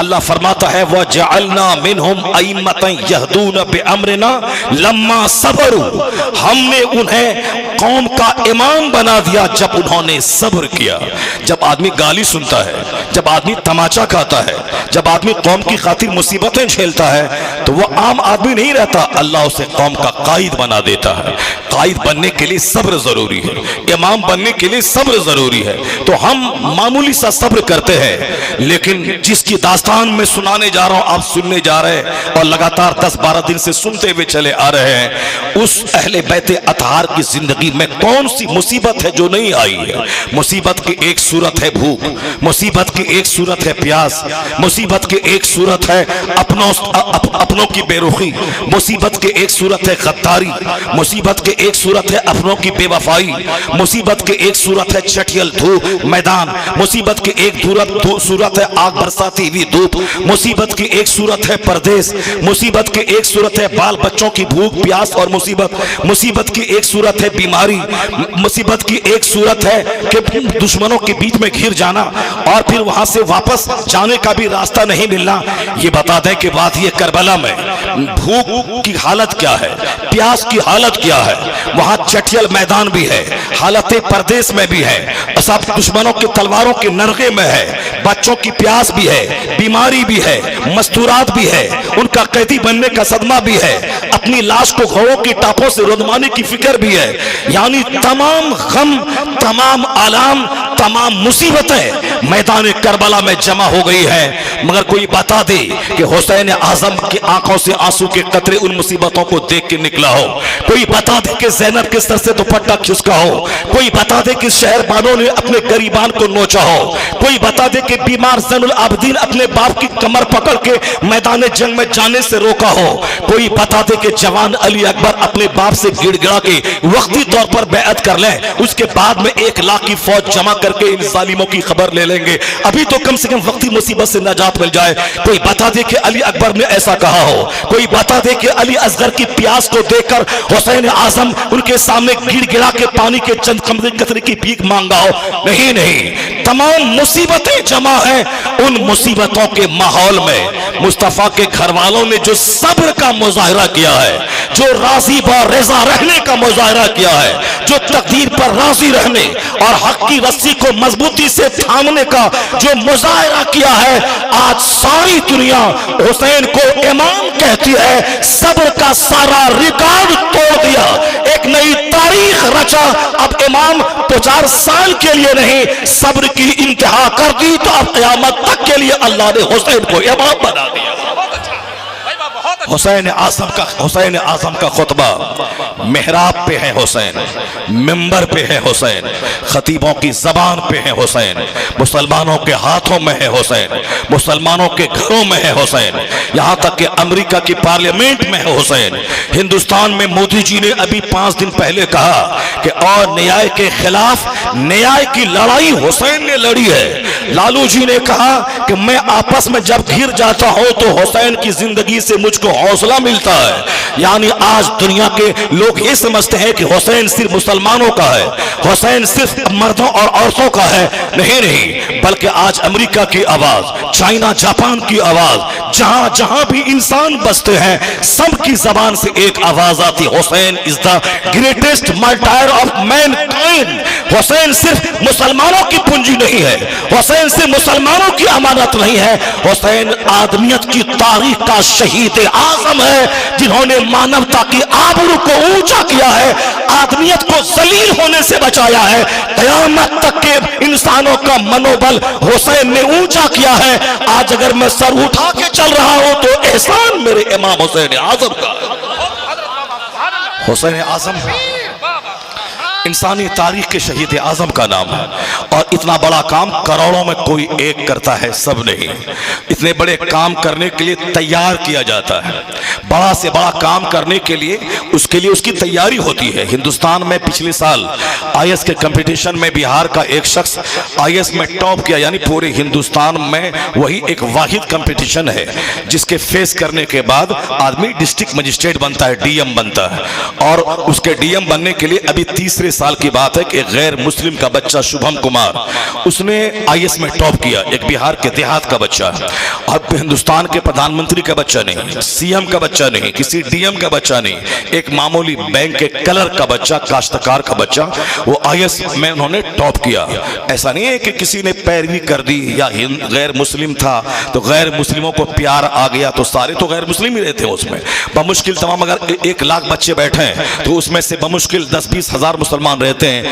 اللہ فرماتا ہے وَجَعَلْنَا مِنْهُمْ أَئِمَّةً يَهْدُونَ بِأَمْرِنَا لَمَّا صَبَرُوا، ہم نے انہیں قوم کا امام بنا دیا جب انہوں نے صبر کیا۔ جب آدمی گالی سنتا ہے، جب آدمی تماچا کھاتا ہے، جب آدمی قوم کی خاطر مصیبتیں جھیلتا ہے تو وہ عام آدمی نہیں رہتا، اللہ اسے قوم کا قائد بنا دیتا ہے۔ قائد بننے کے لیے صبر ضروری ہے، امام بننے کے لیے صبر ضروری ہے۔ تو ہم معمولی سا صبر کرتے ہیں، لیکن جس کی داستان میں سنانے جا رہا ہوں آپ سننے جا رہے ہیں اور لگاتار 10-12 دن سے سنتے ہوئے چلے آ رہے ہیں، اس اہل بیت اطہار کی زندگی میں کون سی مصیبت ہے جو نہیں آئی ہے؟ مصیبت کی ایک صورت ہے بھوک، مصیبت کی ایک صورت ہے پیاس، مصیبت کی ایک صورت ہے اپنوں کی بے رخی، مصیبت کی ایک صورت ہے غداری، مصیبت کی ایک صورت ہے اپنوں کی بے وفائی، مصیبت کی ایک صورت ہے چٹیل دھوپ میدان، مصیبت کی ایک صورت ہے آگ برساتی ہوئی دھوپ، مصیبت کی ایک صورت ہے پردیس، مصیبت کی ایک صورت ہے بال بچوں کی بھوک پیاس اور مصیبت کی ایک صورت ہے بیماری، مصیبت کی ایک صورت ہے کہ دشمنوں کے بیچ میں گھر جانا اور پھر وہاں سے واپس جانے کا بھی راستہ نہیں ملنا۔ یہ بتا دیں کہ بات یہ کربلا میں بھوک کی حالت کیا ہے، پیاس کی حالت کیا ہے، وہاں چٹیل میدان بھی ہے، حالت پردیس میں بھی ہے، سب دشمنوں کے تلواروں کے نرغے میں ہے، بچوں کی پیاس بھی ہے، بیماری بھی ہے، مستورات بھی ہے، ان کا قیدی بننے کا صدمہ بھی ہے، اپنی لاش کو گھوڑوں کی ٹاپوں سے رودمانے کی فکر بھی ہے، یعنی تمام غم، تمام آلام، تمام مصیبتیں میدان کربلا میں جمع ہو گئی ہیں۔ مگر کوئی بتا دے کہ حسین اعظم کی آنکھوں سے آنسو کے قطرے ان مصیبتوں کو دیکھ کے نکلا ہو، کوئی بتا دے کہ زینب کس طرح سے دوپٹہ کھسکا ہو، کوئی بتا دے کہ شہر بانوں نے اپنے غریبان کو نوچا ہو، کوئی بتا دے کہ بیمار زین العابدین اپنے باپ کی کمر پکڑ کے میدان جنگ میں جانے سے روکا ہو، کوئی بتا دے کہ جوان علی اکبر اپنے باپ سے گڑ گڑا کے وقتی طور پر بیعت کر لیں، اس کے بعد میں 1 لاکھ کی فوج جمع کر کے ان ظالموں کی خبر لے لیں گے، ابھی تو کم سے کم وقتی مصیبت سے نجات مل جائے۔ کوئی بتا دے کہ علی اکبر نے ایسا کہا ہو، کوئی بتا دے کہ علی اصغر کی پیاس کو دیکھ کر حسین اعظم ان کے سامنے گڑ گڑا کے پانی کے چند قطرے کی بھیک مانگا ہو۔ نہیں، تمام مصیبتیں جمع ہیں۔ ان مصیبتوں کے ماحول میں مصطفیٰ کے گھر والوں نے جو صبر کا مظاہرہ کیا ہے، جو راضی با رضا رہنے کا مظاہرہ کیا ہے، جو تقدیر پر راضی رہنے اور حق کی رسی کو مضبوطی سے تھامنے کا جو مظاہرہ کیا ہے، آج ساری دنیا حسین کو امام کہتی ہے۔ صبر کا سارا ریکارڈ توڑ دیا، ایک نئی تاریخ رچا۔ اب امام 50 سال کے لیے نہیں، صبر کی انتہا کر دی تو اب قیامت تک کے لیے اللہ نے حسین کو امام بنا دیا۔ حسین اعظم کا خطبہ محراب پہ ہے حسین، منبر پہ ہے حسین، خطیبوں کی زبان پہ ہے حسین، مسلمانوں کے ہاتھوں میں ہے حسین، مسلمانوں کے گھروں میں ہے حسین، یہاں تک کہ امریکہ کی پارلیمنٹ میں ہے حسین۔ ہندوستان میں مودی جی نے ابھی 5 دن پہلے کہا کہ اور نیائے کے خلاف نیائے کی لڑائی حسین نے لڑی ہے۔ لالو جی نے کہا کہ میں آپس میں جب گھر جاتا ہوں تو حسین کی زندگی سے مجھ کو حوصلہ ملتا ہے۔ یعنی آج دنیا کے لوگ یہ سمجھتے ہیں کہ حسین صرف مسلمانوں کا ہے، حسین صرف مردوں اور عورتوں کا ہے۔ نہیں، بلکہ آج امریکہ کی آواز، چائنا جاپان کی آواز، جہاں جہاں بھی انسان بستے ہیں سب کی زبان سے ایک آواز آتی، Hussain is the greatest martyr of mankind. Hussain صرف مسلمانوں کی پونجی نہیں ہے، حسین صرف مسلمانوں کی امانت نہیں ہے، حسین آدمیت کی تاریخ کا شہید اعظم ہے، جنہوں نے مانوتا کی آبرو کو اونچا کیا ہے، آدمیت کو ذلیل ہونے سے بچایا ہے۔ قیامت تک کے انسانوں کا منوبل حسین نے اونچا کیا ہے۔ آج اگر میں سر اٹھا کے چل رہا ہوں تو احسان میرے امام حسین اعظم کا ہے۔ حسین اعظم انسانی تاریخ کے شہید اعظم کا نام ہے، اور اتنا بڑا کام کروڑوں میں کوئی ایک کرتا ہے، سب نہیں۔ اتنے بڑے کام کرنے کے لیے تیار کیا جاتا ہے، بڑا سے بڑا کام کرنے کے لیے اس کی تیاری ہوتی ہے۔ ہندوستان میں پچھلے سال IAS کے کمپٹیشن میں بہار کا ایک شخص IAS میں ٹاپ کیا، یعنی پورے ہندوستان میں وہی ایک واحد کمپٹیشن ہے جس کے فیس کرنے کے بعد آدمی ڈسٹرکٹ مجسٹریٹ بنتا ہے، DM بنتا ہے، اور اس کے DM بننے کے لیے ابھی تیسرے سال کی بات ہے کہ ایک غیر مسلم کا بچہ شبھم کمار اس نے IAS میں ٹاپ کیا. ایک بہار کے دیہات کا بچہ ہے, اب ہندوستان کے پردھان منتری کا بچہ نہیں, CM کا بچہ نہیں, کسی DM کا بچہ نہیں, ایک معمولی بینک کے کلر کا بچہ, کاشتکار کا بچہ, وہ IAS میں انہوں نے ٹاپ کیا. ایسا نہیں ہے کہ کسی نے پیروی کر دی یا غیر مسلم تھا تو غیر مسلموں کو پیار آ گیا تو سارے تو غیر مسلم ہی رہتے ہیں اس میں. بمشکل تمام اگر 1 لاکھ بچے بیٹھے ہیں تو اس میں سے بمشکل 10-20 ہزار مسلمان رہتے ہیں,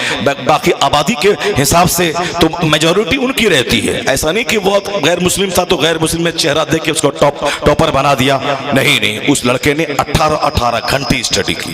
باقی آبادی کے حساب سے تو میجورٹی ان کی رہتی ہے. ایسا نہیں کہ وہ غیر مسلم تھا تو غیر مسلم میں چہرہ دیکھ کے اس کو ٹاپر بنا دیا. نہیں, اس لڑکے نے 18 گھنٹے اسٹڈی کی,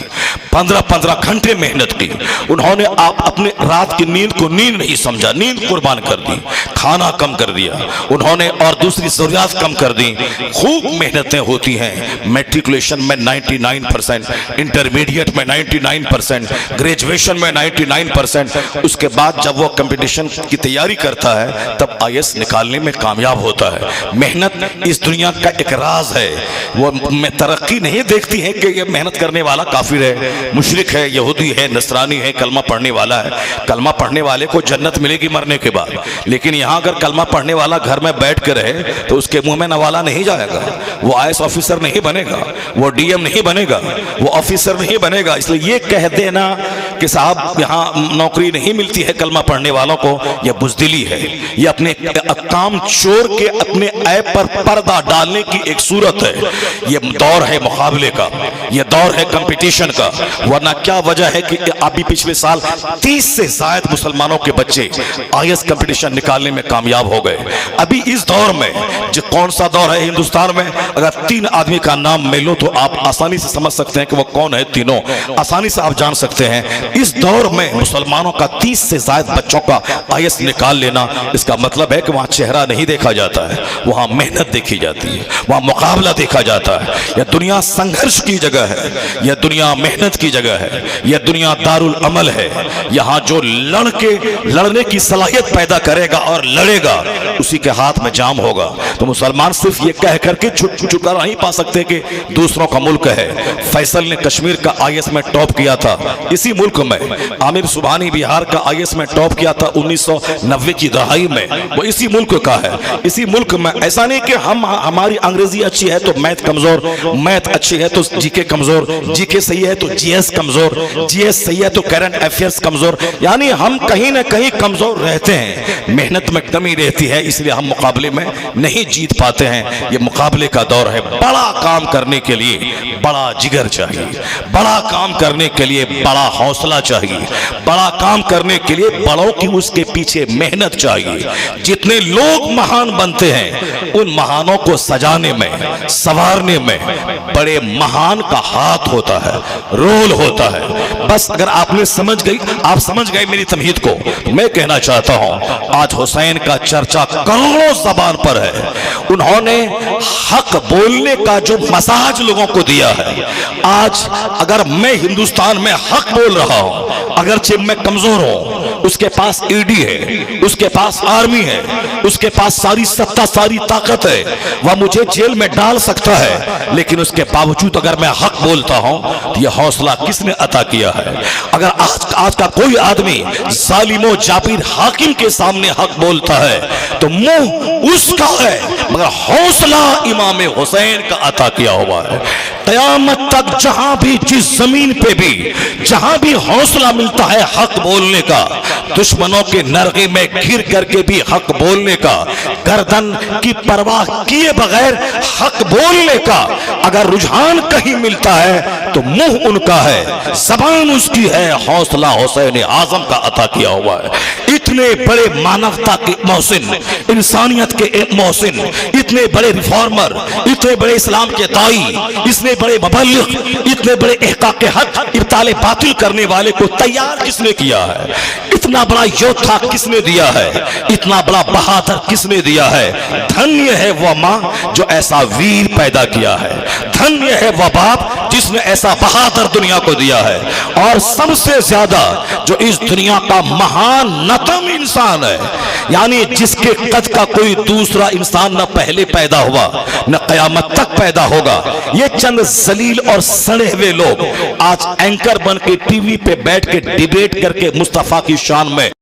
15 گھنٹے محنت کی. انہوں نے اپنے رات کی نیند کو نیند نہیں سمجھا, نیند قربان کر دی, کھانا کم کر دیا انہوں نے اور دوسری ضروریات کم کر دی. خوب محنتیں ہوتی ہیں. میٹریکولیشن میں 99%, انٹرمیڈیٹ میں 99%, گریجویشن میں 99%. اس کے بعد جب وہ کمپٹیشن کی تیاری کرتا ہے تب IAS نکالنے میں کامیاب ہوتا ہے. محنت اس دنیا کا ایک راز ہے. وہ ترقی نہیں دیکھتی ہے کہ یہ محنت کرنے والا کافر ہے, مشرک ہے, یہودی ہے, نصرانی ہے, کلمہ پڑھنے والا ہے. کلمہ پڑھنے والے کو جنت ملے گی مرنے کے بعد, لیکن یہاں اگر کلمہ پڑھنے والا گھر میں بیٹھ کے رہے تو اس کے منہ میں نوالا نہیں جائے گا. وہ IAS آفیسر نہیں بنے گا, وہ DM نہیں بنے گا, وہ آفیسر نہیں بنے گا. اس لیے یہ کہہ دینا کہ صاحب یہاں نوکری نہیں ملتی ہے کلمہ پڑھنے والوں کو, یہ بزدلی ہے. یہ اپنے کام چھوڑ کے اپنے عیب پر پردہ ڈالنے کی ایک صورت ہے. یہ دور ہے مقابلے کا, یہ دور ہے کمپٹیشن کا. ورنہ کیا وجہ ہے کہ ابھی پچھلے سال 30 سے زائد مسلمانوں کے بچے IAS کمپٹیشن نکالنے میں کامیاب ہو گئے. ابھی اس دور میں جو کون سا دور ہے ہندوستان میں, اگر 3 آدمی کا نام میں لوں تو آپ آسانی سے سمجھ سکتے ہیں کہ وہ کون ہے. تینوں آسانی سے آپ جان سکتے ہیں. اس دور میں مسلمانوں کا 30 سے زائد بچوں کا IAS نکال لینا, اس کا مطلب ہے کہ وہاں چہرہ نہیں دیکھا جاتا ہے, وہاں محنت دیکھی جاتی ہے, وہاں مقابلہ دیکھا جاتا ہے. یہ دنیا سنگھرش کی جگہ ہے, یہ دنیا محنت کی جگہ ہے, یہ دنیا دارالعمل ہے. یہاں جو لڑنے کی صلاحیت پیدا کرے گا اور لڑے گا اسی کے ہاتھ میں جام ہوگا. تو مسلمان صرف یہ کہہ کر کے چھٹکارا نہیں پا سکتے کہ دوسروں کا ملک ہے. فیصل نے کشمیر کا IAS میں ٹاپ کیا تھا اسی ملک میں. عامر سبحانی بہار کا IAS میں ٹاپ کیا تھا 1990 کی دہائی میں, وہ اسی ملک کا ہے. اسی ملک میں ایسا نہیں کہ ہماری انگریزی اچھی ہے تو میتھ کمزور, میتھ اچھی ہے تو GK کمزور, GK صحیح ہے تو GS کمزور, GS صحیح ہے تو کرنٹ افیئرز کمزور. یعنی ہم کہیں نہ کہیں کمزور رہتے ہیں, محنت میں کمی رہتی ہے, اس لیے ہم مقابلے میں نہیں جیت پاتے ہیں. یہ مقابلے کا دور ہے. بڑا کام کرنے کے لیے بڑا جگر چاہیے, بڑا کام کرنے کے لیے بڑا حوصلہ چاہیے, بڑا کام کرنے کے لیے بڑوں کی اس کے پیچھے محنت چاہیے. جتنے لوگ مہان بنتے ہیں ان مہانوں کو سجانے میں, سنوارنے میں بڑے مہان کا ہاتھ ہوتا ہے, رول ہوتا ہے. بس اگر آپ سمجھ گئے میری تمہید کو, میں کہنا چاہتا ہوں آج حسین کا چرچا کروڑوں زبان پر ہے. انہوں نے حق بولنے کا جو مزاج لوگوں کو دیا ہے. آج اگر میں ہندوستان میں حق بول رہا ہوں, اگرچہ میں کمزور ہوں, اس کے پاس ED ہے, اس کے پاس آرمی ہے, اس کے پاس ساری سطح ساری طاقت ہے, وہ مجھے جیل میں ڈال سکتا ہے, لیکن اس کے باوجود اگر میں حق بولتا ہوں تو یہ حوصلہ کس نے عطا کیا ہے؟ اگر آج کا کوئی آدمی ظالم و جابر حاکم کے سامنے حق بولتا ہے تو منہ اس کا ہے, مگر حوصلہ امام حسین کا عطا کیا ہوا ہے. قیامت تک جہاں بھی, جس زمین پہ بھی, جہاں بھی حوصلہ ملتا ہے حق بولنے کا, دشمنوں کے نرغے میں گھر کر کے بھی حق بولنے کا, گردن کی پرواہ کیے بغیر حق بولنے کا اگر رجحان کہیں ملتا ہے تو منہ ان کا ہے, زبان اس کی ہے. حوصلہ حسین اعظم کا عطا کیا ہوا ہے. اتنے بڑے مانوتا کے محسن, انسانیت کے محسن, اتنے بڑے ریفارمر, اتنے بڑے اسلام کے دائی, اتنے بڑے مبلغ, اتنے بڑے احقاق حق, ابطال باطل کرنے والے کو تیار کس نے کیا ہے؟ اتنا بڑا یودھا کس نے دیا ہے؟ اتنا بڑا بہادر کس نے دیا ہے؟ دھنیہ ہے وہ ماں جو ایسا ویر پیدا کیا ہے, دھنیہ ہے وہ باپ جس نے ایسا بہادر دنیا کو دیا ہے، اور سب سے زیادہ جو اس دنیا کا مہان نتم انسان ہے، یعنی جس کے قد کا کوئی دوسرا انسان نہ پہلے پیدا ہوا نہ قیامت تک پیدا ہوگا، یہ چند ذلیل اور سڑے ہوئے لوگ آج اینکر بن کے ٹی وی پہ بیٹھ کے ڈیبیٹ کر کے مصطفیٰ کی شان میں